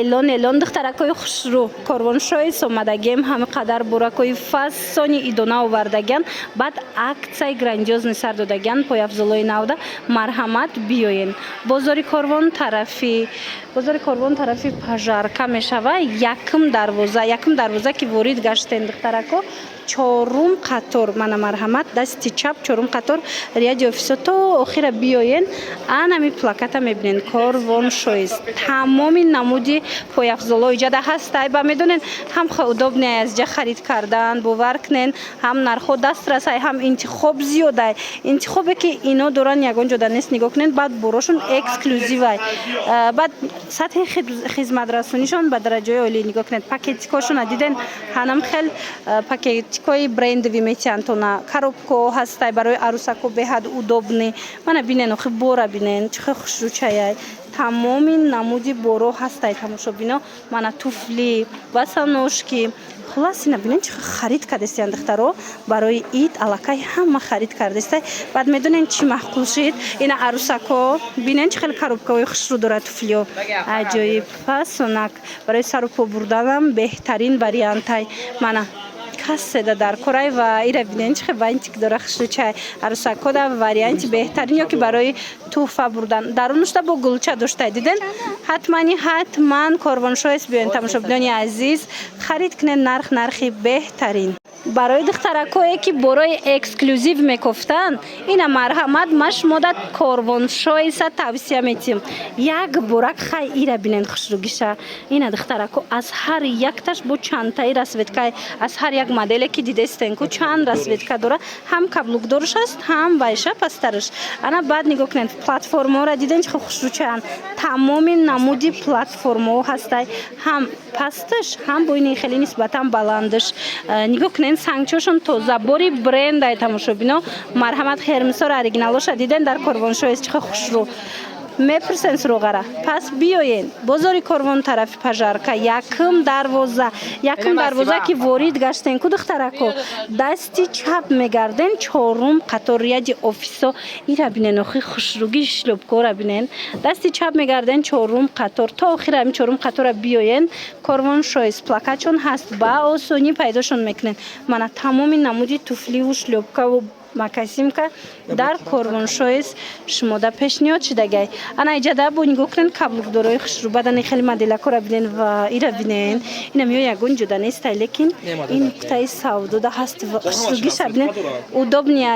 элон духтаракои хушрӯ корвоншоис омадагем ҳамақадар буракои фасони идона овардаган баъд аксияи грандиозне сар додаган пояфзолои навда марҳамат биёен бозори корвон тарафи пажарка мешава якум дарвоза ки ворид гаштен духтарако чорум қатор мана марҳамат дасти чап чорум қатор рияди офисо то охира биёен анами плаката мебинен корвоншоис тамоми намуди пояфзоло иҷада ҳастай ба медонен ҳам удобне аз ҷа харид кардан бовар кунен ҳам нархо дастрасай ҳам интихоб зиёдай интихобе ки ино доран ягон ҷода нест нигоҳ кунен баъд бурошон эксклюзивай баъд сатҳи хизматрасонишон ба дараҷаи олӣ нигоҳ кунед пакетикошона диден ҳанам хел пакетикои брендови метиҳанд то на коробко ҳастай барои арӯсако беҳад удобни мана бинен охи бора бинен чӣ хел хушрӯчаяй тамоми намуди боро ҳастай тамошобино мана туфли босоножки хулас ина бинен чӣ харид кардестиянд духтаро барои ид аллакай ҳама харид кардестай баъд медонен чӣ маҳқул шид ина арӯсако бинен чӣ хел коробкаҳои хушрӯ дорад туфлиё аҷоиб фасонак барои сару по бурданам беҳтарин вариантай мана касседа дар корай ва ира бинен чӣ хел бантик дора хушрӯчай арӯсакода варианти беҳтарин ё ки барои туҳфа бурдан дарунушда бо гулча доштай диден ҳатман корвоншоис биёен тамошобинони азиз харид кунен нархи беҳтарин барои духтаракое ки борои эксклюзив мекофтанд ина марҳамат ма шумода корвоншоиса тавсия метиҳем як борак хай ира бинен хушрӯгиша ина духтарако аз ҳар якташ бо чандтаи расветкай аз ҳар як моделе ки дидестен ку чанд расветка дора ҳам каблукдорш аст ҳам вайша пастарш ана баъд нигоҳ кунед платформаора диден чӣ хел хушрӯчаянд тамоми намуди платформао ҳастай ҳам пасташ ҳам боини хеле нисбатан баландаш нигоҳ кунед сангчошон тозабори брендай тамошобино марҳамат хермисор оригиналоша диден дар корвоншоис чӣ хел хушрӯ мепурсен суроғара пас биёен бозори корвон тарафи пажарка якум дарвоза ки ворид гаштен ку духтарако дасти чап мегарден чорум қатор рияди офисо ира бинен охи хушрӯги шлӯбкора бинен дасти чап мегарден чорум қатор то охира ами чорум қатора биёен корвоншоис плакатшон ҳаст ба осонӣ пайдошон мекунен мана тамоми намуди туфливу шлӯбкаву макасимка дар корвоншоис шумода пешниҳод шудагай ана иҷада бо нигоҳ кунен каблукдорои хушрӯ бадани хеле моделакора бинен ва ира бинен инам ё ягон ҷода нестай лекин ин нуқтаи савдода ҳаст хушрӯгиша бинен удобния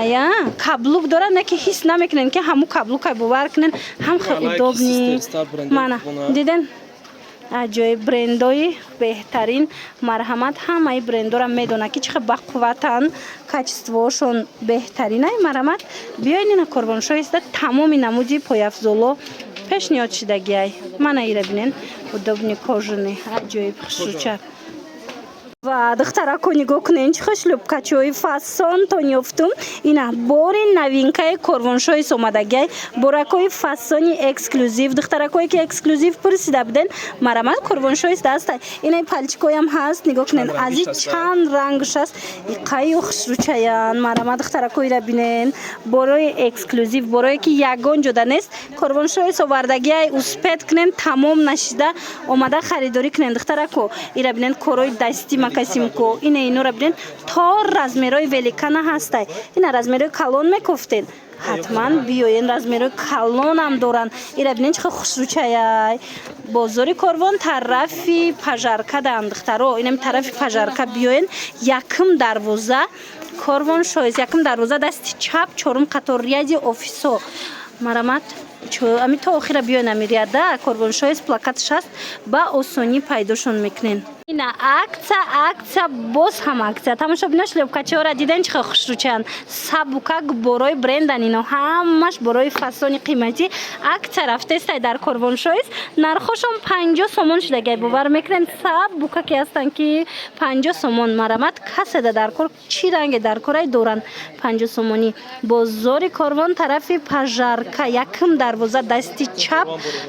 каблук дора не ки ҳис намекунен ки ҳаму каблукай бовар кунен ҳам хел удобни мана диден аҷоиб брендои беҳтарин марҳамат ҳамаи брендора медона ки чӣ хел бақувватан качествоошон беҳтаринай марҳамат биёин ина корвоншоиста тамоми намуди пояфзоло пешниҳод шудагиай мана ира бинен удобни кожани аҷоиб хушрӯча ва духтарако нигоҳ кунен чӣ хел шлӯбкачаҳои фасонтон ёфтум ина бори навинкаи корвоншоис омадагиай боракои фасони эксклюзив духтаракое ки эксклюзив пурсида буден марҳамат корвоншоис дастай ина палчикоям ҳаст нигоҳ кунен ази чанд рангш аст иқаи хушрӯчаян марҳамат духтарако ира бинен борои эксклюзив борое ки ягон ҷода нест корвоншоис овардагиай успед кунен тамом нашида омада харидорӣ кунен духтарако ира бинен корои дасти макасимко ина инора бинен то размерои великана ҳастай ина размерои калон мекофтен ҳатман биёен размерои калонам доранд ира бинен чӣ хел хушрӯчаяй бозори корвон тарафи пажарка даам духтаро инами тарафи пажарка биёен якум дарвоза корвоншоис якум дарвоза дасти чап чорум қатор рияди офисо марҳамат ами то охира биёен ами рияда корвоншоис плакатш аст ба осонӣ пайдошон мекунен ина акция боз ҳам акция тамошобино шлӯбкачаҳора диден чӣ хел хушрӯчаянд сабукак борои брендан ино ҳамаш борои фасони қиматӣ акция рафтестай дар корвоншоис нархошон 50 сомон шудагай бовар мекунен сабукаке ҳастанд ки 50 сомон марҳамат каседа дар кор чӣ ранге дар корай доранд 50 сомонӣ бозори корвон тарафи пажарка якум дарвоза дасти чап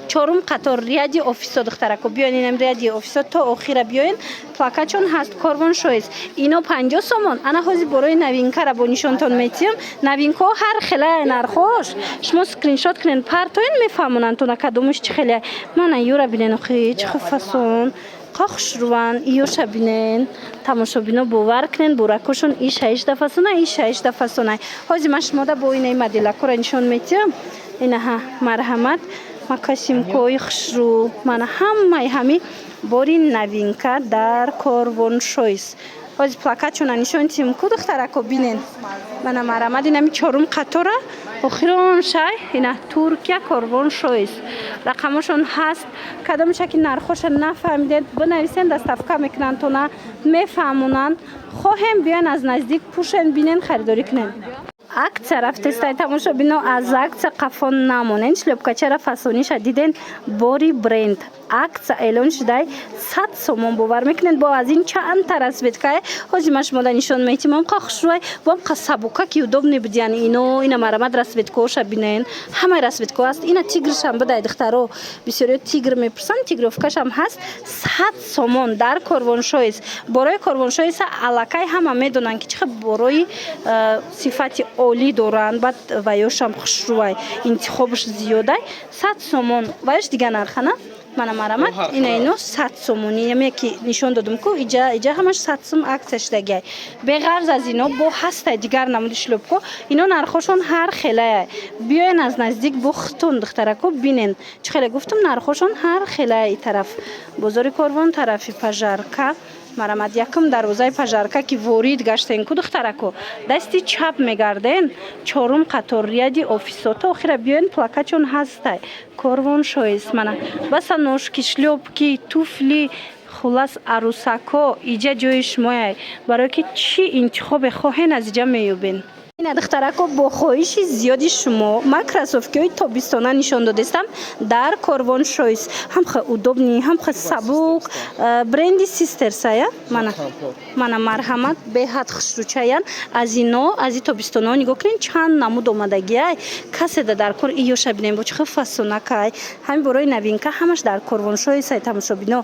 чорум қатор рияди офисо духтарако биён инам рияди офисо то охира биёен биёен плакатчон ҳаст корвон шоис ино 50 сомон ана ҳозир борои новинкара бо нишонтон метиҳам новинкаҳо ҳар хелае нархош шумо скриншот кунед партоен мефаҳмонанд тона кадомаш чӣ хеле мана юра бинен охи чӣ хел фасон қахшруван иёша бинен тамошобино бовар кунен буракошон и 6 дафасона и 6 дафасона ҳозир ман шумода бо инаи моделакора нишон метиҳам инаҳа марҳамат макасимкои хушру мана ҳамаи ҳами бори новинка дар корвон шоис ҳозир плакатчона нишон тиҳам ку духтарако бинен мана марҳамат инами чорум қатора охирон шай ина Туркия корвон шоис рақамошон ҳаст кадомаша ки нархоша нафаҳмидед бинависен доставка мекунанд тона мефаҳмонанд хоҳем биёен аз наздик пушен бинен харидорӣ кунен акция рафтестай тамошобино аз акция қафон намонен шлёпкачара фасониша диден бори бренд акция эълон шудай 100 сомон бовар мекунед бо аз ин чандта расветкае ҳозир ман шумода нишон метимам қахшурай бом қасабука ки удобни будиян ино ина марамад расветкаоша бинен ҳамаи расветка аст ина тигршам бидай духтаро бисёриё тигр мепурсанд тигровкашам ҳаст 100 сомон дар корвоншоис борои корвоншоиса аллакай ҳама медонанд ки чӣ хел борои сифати олӣ доранд баъд ваёшам хушрувай интихобш зиёдай 100 сомон ваёш дига нархана мана марамат ина ино 100 сомони яме ки нишон додум ку иҷа ҳамаш 100 сом акция шудагиай беғарз аз ино бо ҳастай дигар намуди шлёпко ино нархошон ҳар хелае биёен аз наздик бо хитон духтарако бинен чӣ хеле гуфтум нархошон ҳар хелае и тараф бозори корвон тарафи пажарка марамат якум дарвозаи пажарка ки ворид гаштен ку духтарако дасти чап мегарден чорум қатор ряди офисото охира биёен плакатчон ҳастай корвон шоис мана баса ношки шлёпки туфли хулас арусако иҷа ҷои шумояй барое ки чӣ интихобе хоҳен аз иҷа меёбен ина духтарако бо хоҳиши зиёди шумо ман кроссовкиҳои тобистона нишон додистам дар корвон шоис ҳам хел удобни ҳам хел сабук бренди систерсая мана марҳамат беҳад хушрӯчаян аз ино аз и тобистонаҳо нигоҳ кунед чанд намуд омадагиай каседа дар кор иёша бинем бо чӣ хел фасонакай ҳамин борои новинка ҳамаш дар корвон шоисай тамошобино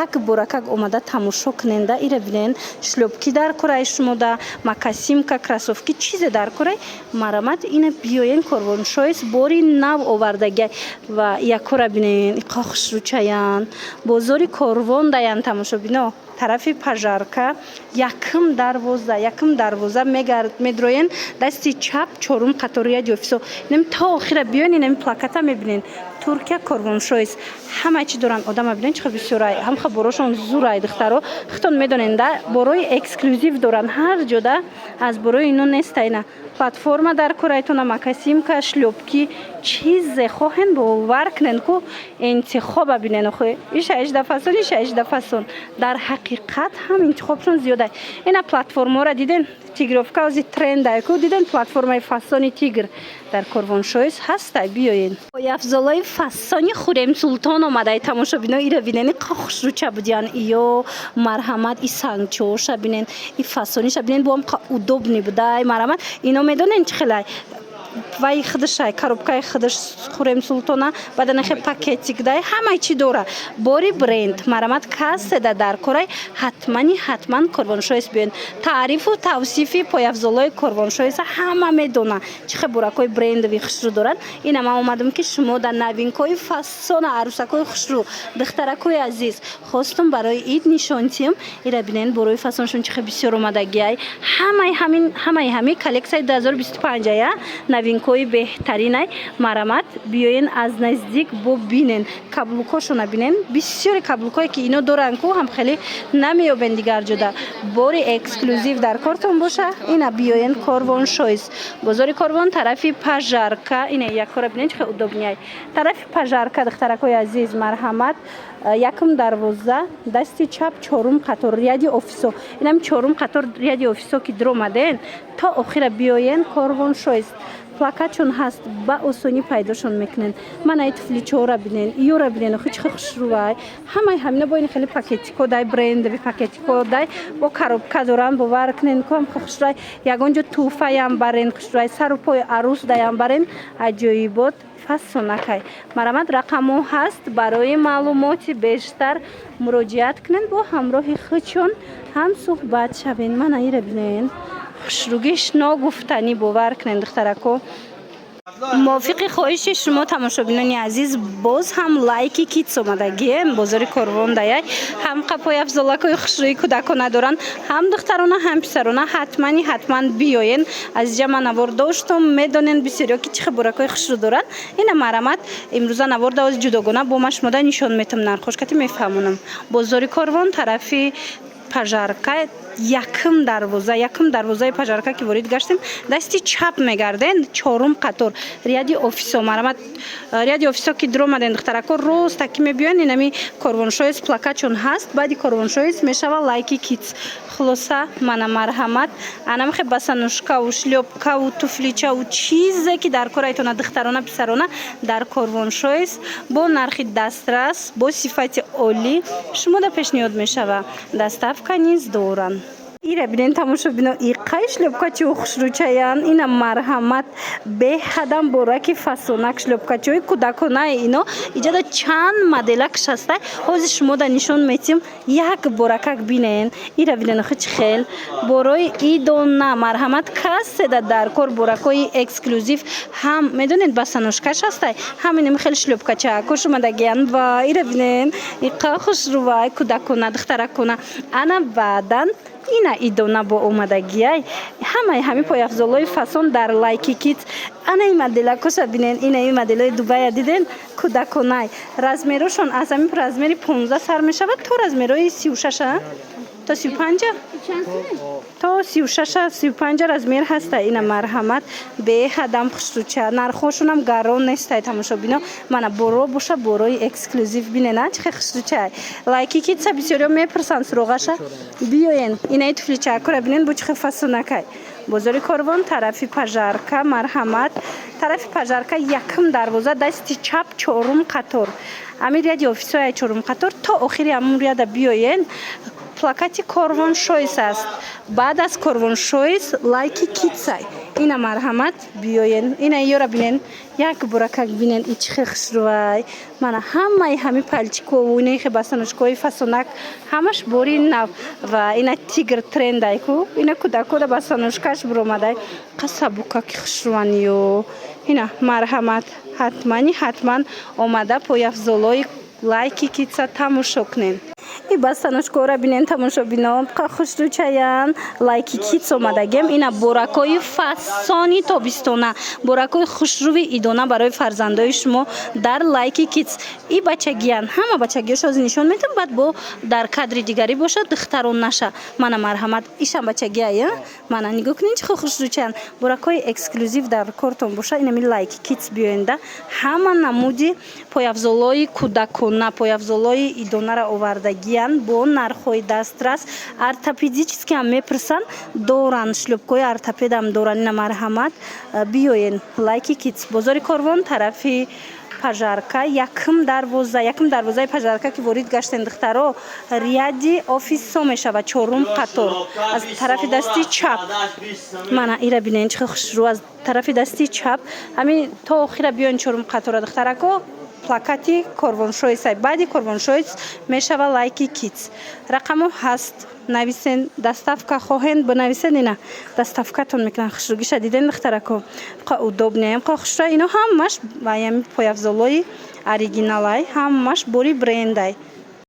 як боракак омада тамошо куненда ира бинен шлёпки дар кораи шумода макасимка кроссовки чизе дар кораи марамат ина биёен корвон шоис бори нав овардагиай ва якора бинен иқа хушрӯчаян бозори корвон даян тамошобино тарафи пажарка якум дарвоза медроен дасти чап чорум қаторияди офисо инам то охира биёен инами плаката мебинен Туркия корвон шоис ҳама чӣ доранд одама бинен чӣ хел бисёрай ҳам хел борошон зурай духтаро хитон медоненда борои эксклюзив доранд ҳар ҷода аз борои ино нестайна платформа дар корайтона макасимка шлёпки чизе хоҳен бовар кунен ку интихоба бинен охе и 6 дафасон дар ҳақиқат ҳам интихобшон зиёдай ина платформаро диден тигровка ози трендай ку диден платформаи фасони тигр дар корвон шоис ҳастай биёен афзолои фасони хурем султон омадай тамошобино ира бинен иқа хушрӯча будиян иё марҳамат и сангчооша бинен и фасониша бинен бо ҳам қа удобни будай марҳамат ино медонен чӣ хелай вай хидашай коробкаи хидаш хурем султона баданахе пакетик дай ҳамаи чӣ дора бори бренд марамат каседа дар корай ҳатман корвоншоис биёен таърифу тавсифи пояфзолои корвоншоиса ҳама медона чӣ хел буракҳои брендови хушрӯ доранд ина ман омадам ки шумо дар новинкаҳои фасона арусакҳои хушрӯ духтаракҳои азиз хостум барои ид нишон тиҳам ира бинен борои фасоншон чӣ хел бисёр омадагиай ҳамаи ҳамин коллексияи 2025 ая новинкаҳои беҳтаринай марамат биёен аз наздик бо бинен каблукошона бинен бисёри каблукое ки ино доранд ку ҳам хеле намеёбен дигар ҷода бори эксклюзив дар кортон боша ина биёен корвон шоис бозори корвон тарафи пажарка ина якора бинен чӣ хел удобнияй тарафи пажарка духтаракҳои азиз марҳамат якум дарвоза дасти чап чорум қатор ряди офисо инам чорум қатор ряди офисо ки дромаден то охира биёен корвон шоис плакатчон ҳаст ба осонӣ пайдошон мекунен манаи туфличора бинен иёра бинен охи чӣ хел хушрӯвай ҳамаи ҳамина бо ин хеле пакетико дай брендови пакетико дай бо коробка доранд бовар кунен ку ҳам хушрӯвай ягон ҷо туҳфаям барен хушрӯвай сару пои арус даям барен аҷоибот фасонакай. Марамад рақамо ҳаст. Барои маълумоти бештар муроҷиат кунед. Бо ҳамроҳи худшон ҳам суҳбат шавед. Мана ира бинед. хушругиш ногуфтанӣ бовар кунед духтарако. موافق خواهش شما تماشابینان عزیز باز هم لایکی کیتس اومدگین بازار کاروان دایای هم قپای افزالکای خوشرویی کودکان دارن هم دخترانه هم پسرانه حتما بیاین از جمع نوار داشتم میدونین بسیاریا که چه خبرکای خوشرو دارن این مرامت امروز نوار داز جداگانه با مشموده نشان میتم نرخوش کتی میفهمونم بازار کاروان طرفی پژارکا якм дарвозаи пажарка ки ворид гаштем дасти чап мегарден чорум қатор ряди офисо марамат ряди офисо ки дуромаден духтарако рост таки мебиён инами корвоншоис плакачон ҳаст баъди корвоншоис мешава лайки китс хулоса мана марҳамат анамхе басанушкаву шлёпкаву туфличаву чизе ки дар кор айтона духтарона писарона дар корвоншоис бо нархи дастрас бо сифати олӣ шумода пешниҳод мешава доставка низ доранд ира бинен тамошобино иқай шлёпкачи хушрӯчаян ина марҳамат беҳадам бораки фасонак шлёпкачиҳои кӯдаконаи ино иҷода чанд моделак шаста ҳозир шумода нишон метим як боракак бинен ира бинен хич хел борои идона марҳамат каседа дар кор боракои эксклюзив ҳам медонед басаношкаш ҳастай ҳаминем хел шлёпкачако шумадагиян ва ира бинен иқа хушрӯвай кӯдакона духтаракона ана баъдан ина идона бо омадагиай ҳами пояфзолои фасон дар лайки кит ана ин моделакоша бинен ина ин моделои дубая диден кӯдаконай размерошон аз ҳамин размери 15 сар мешавад то размерои 36 то 35 то 36-35 размер ҳаста ина марҳамат беҳадам хушрӯча нархошонам гарон нестай тамошобино мана боро боша борои эксклюзив бинена чихе хушрӯча лайки китса бисёриё мепурсанд суроғаша биёен инаи туфличаакора бинен бо чихе фасонакай бозори корвон тарафи пажарка марҳамат тарафи пажарка якм дарвоза дасти чап чорум қатор амир ряди офисои чорум қатор то охири амун ряда биёен плакати корвоншоис аст баъд аз корвоншоис лайки китсай ина марҳамат биёен ина ёра бинен як буракак бинен ичихе хушрӯвай мана ҳамаи ҳами палчикову инахе басаношкои фасонак ҳамаш бори нав ва ина тигр трендайку ина кӯдакода басаношкаш буромадай қасабукаки хушрӯваниё ина марҳамат ҳатман омада пояфзолои лайки китса тамошо кунен и басаношкора бинен тамошобино қа хушрӯчаян лайки китс омадагем ина боракои фасони тобистона боракои хушрӯви идона барои фарзандои шумо дар лайки китс и бачагиян ҳама бачагиёшо ҳозир нишон метам баъд бо дар кадри дигари бошад духтарон наша мана марҳамат ишам бачагия мана нигоҳ кунин чихо хушрӯчаян боракои эксклюзив дар кортон боша инами лайки китс биёенда ҳама намуди пояфзолои кӯдакона пояфзолои идонара овардаги бо нархои дастрас ортопедически ҳам мепурсан доранд шлёпкои ортопедам доранд ина марҳамат биёен лайки китс бозори корвон тарафи пажарка якм дарвозаи пажарка ки ворид гаштен духтаро ряди офисо мешава чорум қатор аз тарафи дасти чап мана ира бинен чихе хушрӯ аз тарафи дасти чап ҳамин то охира биёен чорум қатора духтарако плакати корвоншоисай баъди корвоншоис мешава лайки китс рақамо ҳаст нависен доставка хоҳен бинависен ина доставкатон мекунанд хушругиша диден духтарако қа удобнеем қа хушра ино ҳамаш ваями пояфзолои оригиналай ҳамаш бори брендай